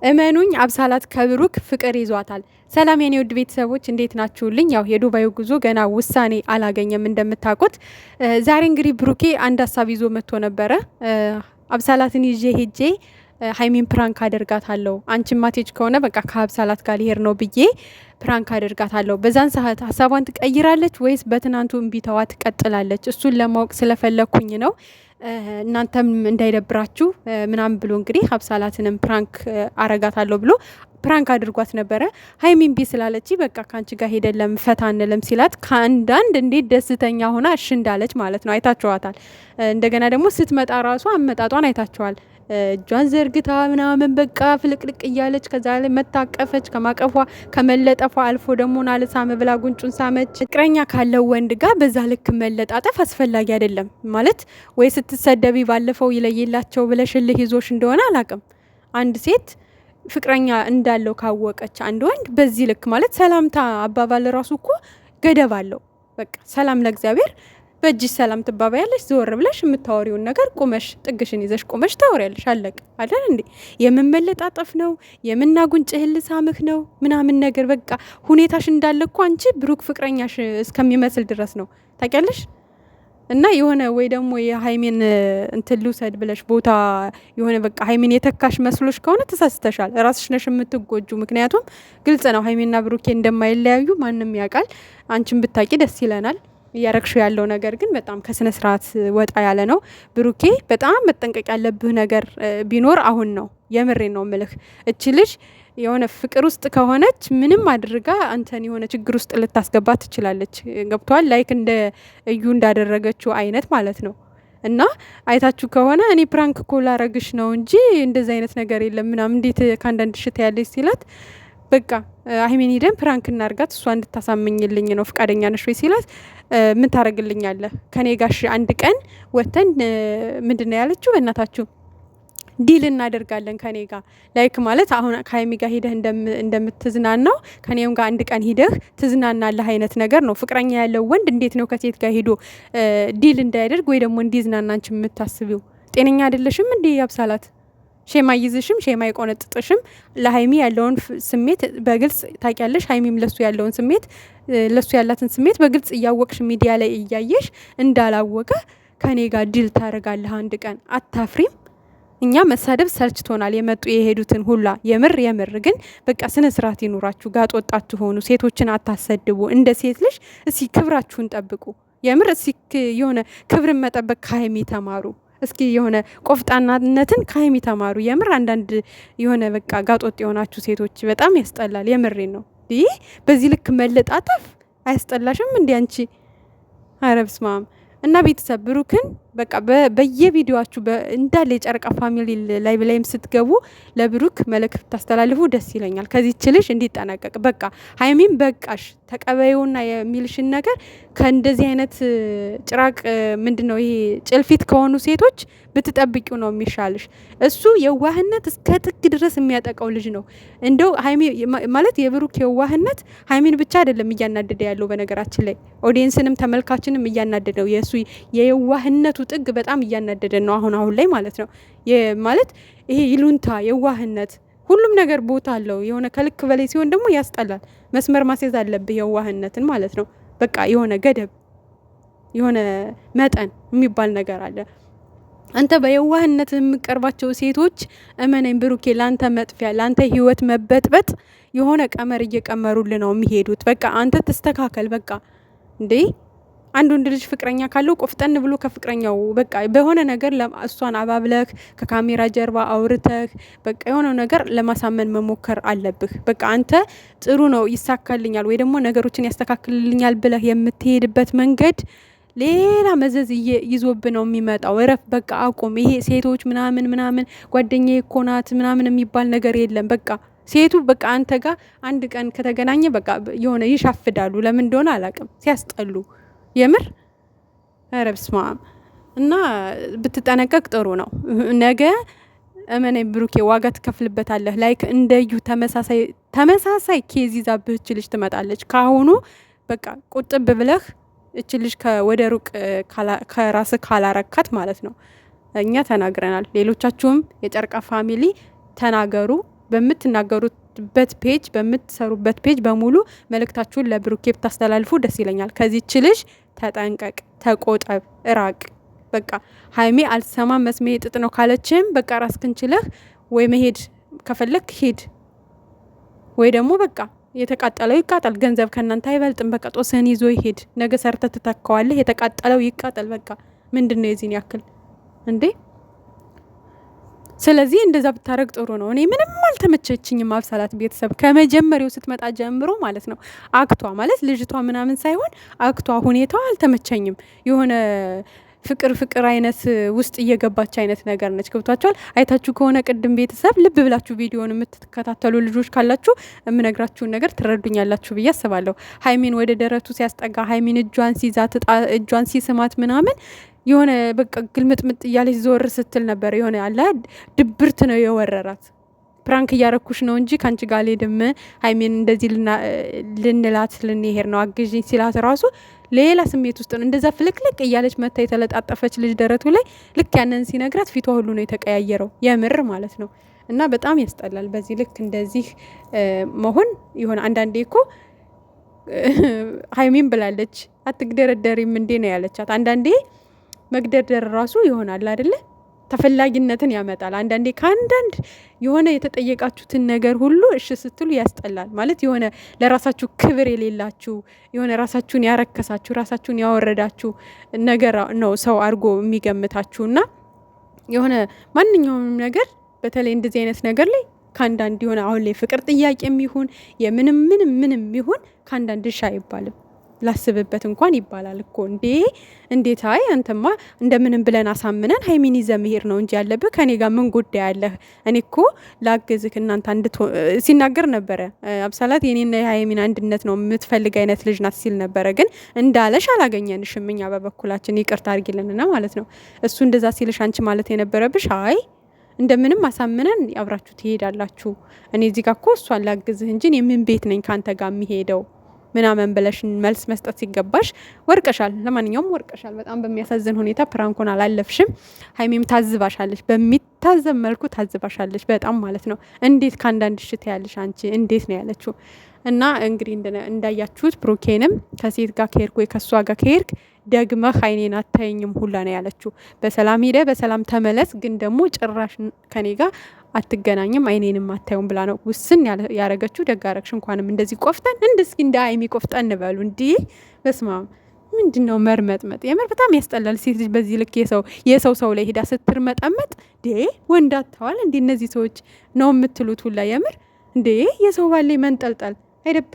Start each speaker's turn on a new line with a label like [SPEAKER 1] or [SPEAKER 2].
[SPEAKER 1] እመኑኝ አብሳላት ከብሩክ ፍቅር ይዟታል። ሰላም የኔ ውድ ቤተሰቦች እንዴት ናችሁልኝ? ያው የዱባዩ ጉዞ ገና ውሳኔ አላገኘም እንደምታውቁት። ዛሬ እንግዲህ ብሩኬ አንድ ሀሳብ ይዞ መጥቶ ነበረ። አብሳላትን ይዤ ሄጄ ሀይሚን ፕራንክ አደርጋታለሁ፣ አንቺ ማቴጅ ከሆነ በቃ ከአብሳላት ጋር ሊሄድ ነው ብዬ ፕራንክ አደርጋታለሁ። በዛን ሰዓት ሀሳቧን ትቀይራለች ወይስ በትናንቱ እምቢታዋ ትቀጥላለች? እሱን ለማወቅ ስለፈለኩኝ ነው። እናንተም እንዳይደብራችሁ ምናምን ብሎ እንግዲህ አብሳላትንም ፕራንክ አረጋታለሁ ብሎ ፕራንክ አድርጓት ነበረ። ሀይሚን ቢ ስላለች በቃ ከአንቺ ጋር ሄደን ለምፈታ እንለም ሲላት ከአንዳንድ እንዴት ደስተኛ ሆና እሺ እንዳለች ማለት ነው። አይታችኋታል። እንደገና ደግሞ ስትመጣ ራሷ አመጣጧን አይታችኋል። እጇን ዘርግታ ምናምን በቃ ፍልቅልቅ እያለች ከዛ ላይ መታቀፈች። ከማቀፏ ከመለጠፏ አልፎ ደግሞ ናልሳም ብላ ጉንጩን ሳመች። ፍቅረኛ ካለው ወንድ ጋር በዛ ልክ መለጣጠፍ አስፈላጊ አይደለም ማለት። ወይ ስትሰደቢ ባለፈው ይለየላቸው ብለሽልህ ይዞሽ እንደሆነ አላቅም። አንድ ሴት ፍቅረኛ እንዳለው ካወቀች አንድ ወንድ በዚህ ልክ ማለት ሰላምታ አባባል ራሱ እኮ ገደብ አለው። በቃ ሰላም ለእግዚአብሔር በእጅሽ ሰላም ትባባያለሽ። ዘወር ብለሽ የምታወሪውን ነገር ቁመሽ ጥግሽን ይዘሽ ቁመሽ ታወሪያለሽ። አለቅ አይደል እንዴ? የምመለጣጠፍ ነው የምናጉንጭህ ልሳምህ ነው ምናምን ነገር በቃ ሁኔታሽ እንዳለ እኮ አንቺ ብሩክ ፍቅረኛሽ እስከሚመስል ድረስ ነው ታውቂያለሽ። እና የሆነ ወይ ደግሞ የሀይሜን እንትን ልውሰድ ብለሽ ቦታ የሆነ በቃ ሀይሜን የተካሽ መስሎሽ ከሆነ ተሳስተሻል። ራስሽ ነሽ የምትጎጁ። ምክንያቱም ግልጽ ነው ሀይሜና ብሩኬ እንደማይለያዩ ማንም ያውቃል። አንቺን ብታቂ ደስ ይለናል። እያረግሽው ያለው ነገር ግን በጣም ከስነ ስርዓት ወጣ ያለ ነው። ብሩኬ በጣም መጠንቀቅ ያለብህ ነገር ቢኖር አሁን ነው። የምሬን ነው ምልህ። እቺ ልጅ የሆነ ፍቅር ውስጥ ከሆነች ምንም አድርጋ አንተን የሆነ ችግር ውስጥ ልታስገባ ትችላለች። ገብቷል? ላይክ እንደ እዩ እንዳደረገችው አይነት ማለት ነው። እና አይታችሁ ከሆነ እኔ ፕራንክ እኮ ላረግሽ ነው እንጂ እንደዚህ አይነት ነገር የለም ምናምን እንዴት ከአንዳንድ ሽታ ያለች ሲላት በቃ ሀይሜን ሄደን ፕራንክ እናርጋት እሷ እንድታሳምኝልኝ ነው ፍቃደኛ ነሽ ወይ ሲላት ምን ታረግልኛለህ ከኔ ጋሽ አንድ ቀን ወተን ምንድነው ያለችው? በእናታችሁ ዲል እናደርጋለን ከኔ ጋር ላይክ ማለት አሁን ከሀይሚ ጋር ሂደህ እንደምትዝናናው ከኔም ጋር አንድ ቀን ሂደህ ትዝናናለህ አይነት ነገር ነው። ፍቅረኛ ያለው ወንድ እንዴት ነው ከሴት ጋር ሂዶ ዲል እንዳያደርግ ወይ ደግሞ እንዲዝናና አንቺ የምታስቢው? ጤነኛ አይደለሽም እንዴ አብሳላት? ሼማ ይዝሽም ሼማ ይቆነጥጥሽም። ለሀይሚ ያለውን ስሜት በግልጽ ታውቂያለሽ። ሀይሚም ለሱ ያለውን ስሜት ለሱ ያላትን ስሜት በግልጽ እያወቅሽ ሚዲያ ላይ እያየሽ እንዳላወቀ ከኔ ጋር ዲል ታደርጋለህ አንድ ቀን አታፍሪም? እኛ መሳደብ ሰልችቶናል። የመጡ የሄዱትን ሁላ የምር ግን በቃ ስነ ስርዓት ይኑራችሁ። ጋጥ ወጣት ሆኑ። ሴቶችን አታሰድቡ። እንደ ሴት ልጅ እስኪ ክብራችሁን ጠብቁ። የምር እስኪ የሆነ ክብርን መጠበቅ ከሀይሚ ተማሩ። እስኪ የሆነ ቆፍጣናነትን ከሀይሚ ተማሩ። የምር አንዳንድ የሆነ በቃ ጋጦጥ የሆናችሁ ሴቶች በጣም ያስጠላል። የምሬን ነው። ይህ በዚህ ልክ መለጣጠፍ አያስጠላሽም እንዲ አንቺ? ኧረ በስመ አብ። እና ቤተሰብ ብሩክን በቃ በየቪዲዮአችሁ እንዳለ የጨረቃ ፋሚሊ ላይ ብላይም ስትገቡ ለብሩክ መልእክት ታስተላልፉ ደስ ይለኛል። ከዚህች ልጅ እንዲጠናቀቅ በቃ ሀይሚን በቃሽ ተቀበዩና የሚልሽን ነገር ከእንደዚህ አይነት ጭራቅ ምንድነው ይሄ ጭልፊት ከሆኑ ሴቶች ብትጠብቂው ነው የሚሻልሽ። እሱ የዋህነት እስከ ጥግ ድረስ የሚያጠቃው ልጅ ነው። እንደው ሀይሚ ማለት የብሩክ የዋህነት ሀይሚን ብቻ አይደለም እያናደደ ያለው በነገራችን ላይ ኦዲየንስንም ተመልካችንም እያናደደው የእሱ የዋህነቱ ጥግ በጣም እያናደደን ነው አሁን ላይ ማለት ነው። ማለት ይሄ ይሉንታ የዋህነት ሁሉም ነገር ቦታ አለው። የሆነ ከልክ በላይ ሲሆን ደግሞ ያስጠላል። መስመር ማስያዝ አለብህ የዋህነትን ማለት ነው። በቃ የሆነ ገደብ የሆነ መጠን የሚባል ነገር አለ። አንተ በየዋህነት የምቀርባቸው ሴቶች እመነኝ ብሩኬ ላንተ መጥፊያ ላንተ ህይወት መበጥበጥ የሆነ ቀመር እየቀመሩልህ ነው የሚሄዱት። በቃ አንተ ተስተካከል። በቃ እንዴ አንድ ወንድ ልጅ ፍቅረኛ ካለው ቆፍጠን ብሎ ከፍቅረኛው በቃ በሆነ ነገር እሷን አባብለህ ከካሜራ ጀርባ አውርተህ በቃ የሆነ ነገር ለማሳመን መሞከር አለብህ። በቃ አንተ ጥሩ ነው ይሳካልኛል ወይ ደግሞ ነገሮችን ያስተካክልልኛል ብለህ የምትሄድበት መንገድ ሌላ መዘዝ ይዞብ ነው የሚመጣው። እረፍ በቃ አቁም። ይሄ ሴቶች ምናምን ጓደኛዬ እኮ ናት ምናምን የሚባል ነገር የለም። በቃ ሴቱ በቃ አንተ ጋር አንድ ቀን ከተገናኘ በቃ የሆነ ይሻፍዳሉ። ለምን እንደሆነ አላውቅም። ሲያስጠሉ የምር ኧረ በስመ አብ። እና ብትጠነቀቅ ጥሩ ነው። ነገ እመኔ ብሩኬ ዋጋ ትከፍልበታለህ። ላይክ እንደዩ ተመሳሳይ ኬዝ ይዛብህ እች ልጅ ትመጣለች። ካሁኑ በቃ ቁጥብ ብለህ እች ልጅ ወደ ሩቅ ከራስ ካላረካት ማለት ነው። እኛ ተናግረናል። ሌሎቻችሁም የጨርቃ ፋሚሊ ተናገሩ። በምትናገሩበት ፔጅ በምትሰሩበት ፔጅ በሙሉ መልእክታችሁን ለብሩኬ ብታስተላልፉ ደስ ይለኛል። ከዚህች ልጅ ተጠንቀቅ፣ ተቆጠብ፣ ራቅ። በቃ ሀይሚ አልሰማም መስሜ ጥጥ ነው ካለችም በቃ ራስክን ችለህ ወይ መሄድ ከፈለክ ሂድ፣ ወይ ደግሞ በቃ የተቃጠለው ይቃጠል። ገንዘብ ከእናንተ አይበልጥም። በቃ ጦስህን ይዞ ይሄድ። ነገ ሰርተህ ትተካዋለህ። የተቃጠለው ይቃጠል። በቃ ምንድን ነው የዚህን ያክል እንዴ? ስለዚህ እንደዛ ብታረግ ጥሩ ነው። እኔ ምንም አልተመቸችኝም አብሳላት ቤተሰብ ከመጀመሪያው ስትመጣ ጀምሮ ማለት ነው። አክቷ ማለት ልጅቷ ምናምን ሳይሆን አክቷ፣ ሁኔታዋ አልተመቸኝም። የሆነ ፍቅር አይነት ውስጥ እየገባች አይነት ነገር ነች። ገብቷችኋል? አይታችሁ ከሆነ ቅድም ቤተሰብ ልብ ብላችሁ ቪዲዮን የምትከታተሉ ልጆች ካላችሁ የምነግራችሁን ነገር ትረዱኛላችሁ ብዬ አስባለሁ። ሀይሚን ወደ ደረቱ ሲያስጠጋ፣ ሀይሚን እጇን ሲይዛት፣ እጇን ሲስማት ምናምን የሆነ በቃ ግልምጥምጥ እያለች ዞር ስትል ነበር። የሆነ አለ ድብርት ነው የወረራት። ፕራንክ እያረኩሽ ነው እንጂ ከአንቺ ጋር አልሄድም፣ ሀይሜን እንደዚህ ልንላት ልንሄድ ነው አግዥኝ ሲላት ራሱ ሌላ ስሜት ውስጥ ነው። እንደዛ ፍልቅልቅ እያለች መታ የተለጣጠፈች ልጅ ደረቱ ላይ ልክ ያንን ሲነግራት ፊቷ ሁሉ ነው የተቀያየረው፣ የምር ማለት ነው። እና በጣም ያስጠላል በዚህ ልክ እንደዚህ መሆን። የሆነ አንዳንዴ እኮ ሀይሜን ብላለች አትግደረደሪም እንዴ ነው ያለቻት። አንዳንዴ መግደርደር ራሱ ይሆናል አይደለ? ተፈላጊነትን ያመጣል። አንዳንዴ ከአንዳንድ የሆነ የተጠየቃችሁትን ነገር ሁሉ እሺ ስትሉ ያስጠላል። ማለት የሆነ ለራሳችሁ ክብር የሌላችሁ የሆነ ራሳችሁን ያረከሳችሁ ራሳችሁን ያወረዳችሁ ነገር ነው ሰው አድርጎ የሚገምታችሁና የሆነ ማንኛውም ነገር በተለይ እንደዚህ አይነት ነገር ላይ ከአንዳንድ የሆነ አሁን ላይ ፍቅር ጥያቄም ይሁን የምንም ምንም ይሁን ከአንዳንድ እሺ አይባልም። ላስብበት እንኳን ይባላል እኮ እንዴ! እንዴት? አይ አንተማ እንደምንም ብለን አሳምነን ሀይሚን ይዘህ መሄድ ነው እንጂ ያለብህ ከኔ ጋር ምን ጉዳይ አለህ? እኔ እኮ ላግዝህ እናንተ ሲናገር ነበረ። አብሳላት የኔና የሀይሚን አንድነት ነው የምትፈልግ አይነት ልጅ ናት ሲል ነበረ። ግን እንዳለሽ አላገኘንሽም። እኛ በበኩላችን ይቅርታ አድርጊልንና ማለት ነው። እሱ እንደዛ ሲልሽ አንቺ ማለት የነበረብሽ አይ እንደምንም አሳምነን አብራችሁ ትሄዳላችሁ። እኔ እዚህ ጋር እኮ እሷን ላግዝህ እንጂ የምን ቤት ነኝ ካንተ ጋር የሚሄደው ምናምን ብለሽ መልስ መስጠት ሲገባሽ ወርቀሻል። ለማንኛውም ወርቀሻል። በጣም በሚያሳዝን ሁኔታ ፕራንኮን አላለፍሽም። ሀይሜም ታዝባሻለች፣ በሚታዘብ መልኩ ታዝባሻለች በጣም ማለት ነው። እንዴት ከአንዳንድ ሽታ ያለሽ አንቺ እንዴት ነው ያለችው። እና እንግዲህ እንዳያችሁት ብሩኬንም ከሴት ጋር ከሄድክ ወይ ከእሷ ጋር ከሄድክ ደግመህ አይኔን አታየኝም ሁላ ነው ያለችው። በሰላም ሄደ በሰላም ተመለስ፣ ግን ደግሞ ጭራሽ ከኔ ጋር አትገናኝም አይኔንም አታዩም ብላ ነው ውስን ያረገችው። ደጋረግሽ እንኳንም እንደዚህ ቆፍጠን እስኪ እንደ ሀይሚ ቆፍጠን በሉ እንዲህ። በስማ ምንድን ነው መርመጥመጥ? የምር በጣም ያስጠላል። ሴት ልጅ በዚህ ልክ የሰው ላይ ሄዳ ስትርመጠመጥ ወንድ አጥተዋል እንዴ እነዚህ ሰዎች ነው የምትሉት ሁላ። የምር እንዴ የሰው ባሌ መንጠልጠል አይደብ